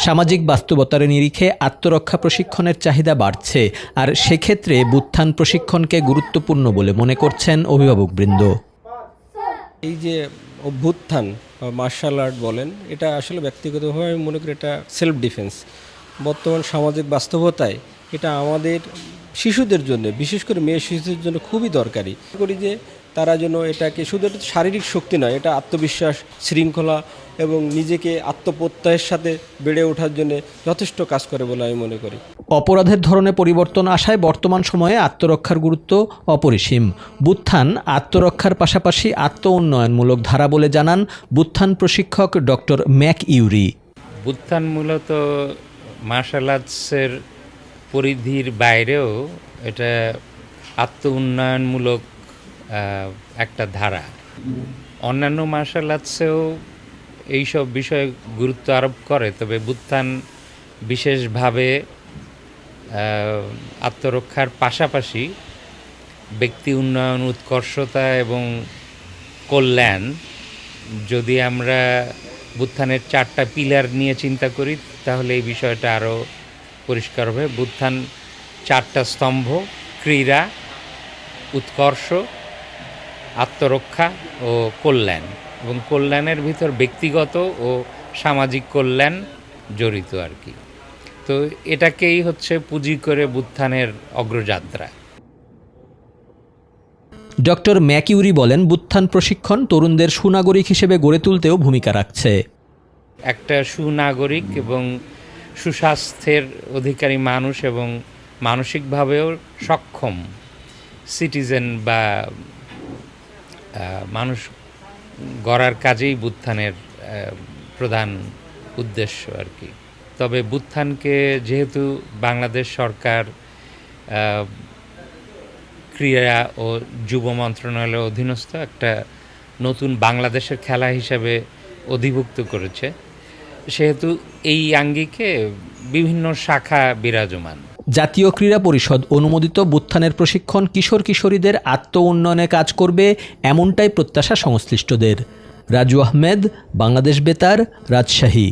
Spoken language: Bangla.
সামাজিক বাস্তবতার নিরিখে আত্মরক্ষা প্রশিক্ষণের চাহিদা বাড়ছে, আর সেক্ষেত্রে বুত্থান প্রশিক্ষণকে গুরুত্বপূর্ণ বলে মনে করছেন অভিভাবকবৃন্দ। এই যে অভ্যুত্থান বা মার্শাল আর্ট বলেন, এটা আসলে ব্যক্তিগতভাবে আমি মনে করি এটা সেলফ ডিফেন্স। বর্তমান সামাজিক বাস্তবতায় এটা আমাদের শিশুদের জন্য, বিশেষ করে মেয়ে শিশুদের জন্য খুবই দরকারি করি যে তারা যেন এটাকে শুধু একটা শারীরিক শক্তি নয়, এটা আত্মবিশ্বাস, শৃঙ্খলা এবং নিজেকে আত্মপ্রত্যয়ের সাথে বেড়ে ওঠার জন্য যথেষ্ট কাজ করে বলে আমি মনে করি। অপরাধের ধরনে পরিবর্তন আসায় বর্তমান সময়ে আত্মরক্ষার গুরুত্ব অপরিসীম। বুত্থান আত্মরক্ষার পাশাপাশি আত্ম উন্নয়নমূলক ধারা বলে জানান বুত্থান প্রশিক্ষক ডক্টর ম্যাক ইউরি। বুত্থান মূলত মার্শাল আর্টসের পরিধির বাইরেও এটা আত্ম উন্নয়নমূলক একটা ধারা। অন্যান্য মার্শাল আর্টসেও এইসব বিষয়ে গুরুত্ব আরোপ করে, তবে বুত্থান বিশেষভাবে আত্মরক্ষার পাশাপাশি ব্যক্তি উন্নয়ন, উৎকর্ষতা এবং কল্যাণ, যদি আমরা বুত্থানের 4টা পিলার নিয়ে চিন্তা করি তাহলে এই বিষয়টা আরও পরিষ্কার হবে। বুত্থান 4টা স্তম্ভ: ক্রীড়া, উৎকর্ষ, আত্মরক্ষা ও কল্যাণ, এবং কল্যাণের ভিতর ব্যক্তিগত ও সামাজিক কল্যাণ জড়িত আর কি। তো এটাকেই হচ্ছে পুঁজি করে বুত্থানের অগ্রযাত্রা। ডক্টর ম্যাক ইউরি বলেন, বুত্থান প্রশিক্ষণ তরুণদের সুনাগরিক হিসেবে গড়ে তুলতেও ভূমিকা রাখছে। একটা সুনাগরিক এবং সুস্বাস্থ্যের অধিকারী মানুষ এবং মানসিকভাবেও সক্ষম সিটিজেন বা মানুষ গড়ার কাজেই বুত্থানের প্রধান উদ্দেশ্য আর কি। তবে বুত্থানকে যেহেতু বাংলাদেশ সরকার ক্রীড়া ও যুব মন্ত্রণালয়ের অধীনস্থ একটা নতুন বাংলাদেশের খেলা হিসাবে অধিভুক্ত করেছে, সেহেতু এই আঙ্গিকে বিভিন্ন শাখা বিরাজমান। জাতীয় ক্রীড়া পরিষদ অনুমোদিত বুত্থানের প্রশিক্ষণ কিশোর কিশোরীদের আত্ম উন্নয়নে কাজ করবে, এমনটাই প্রত্যাশা সংশ্লিষ্টদের। রাজু আহমেদ, বাংলাদেশ বেতার, রাজশাহী।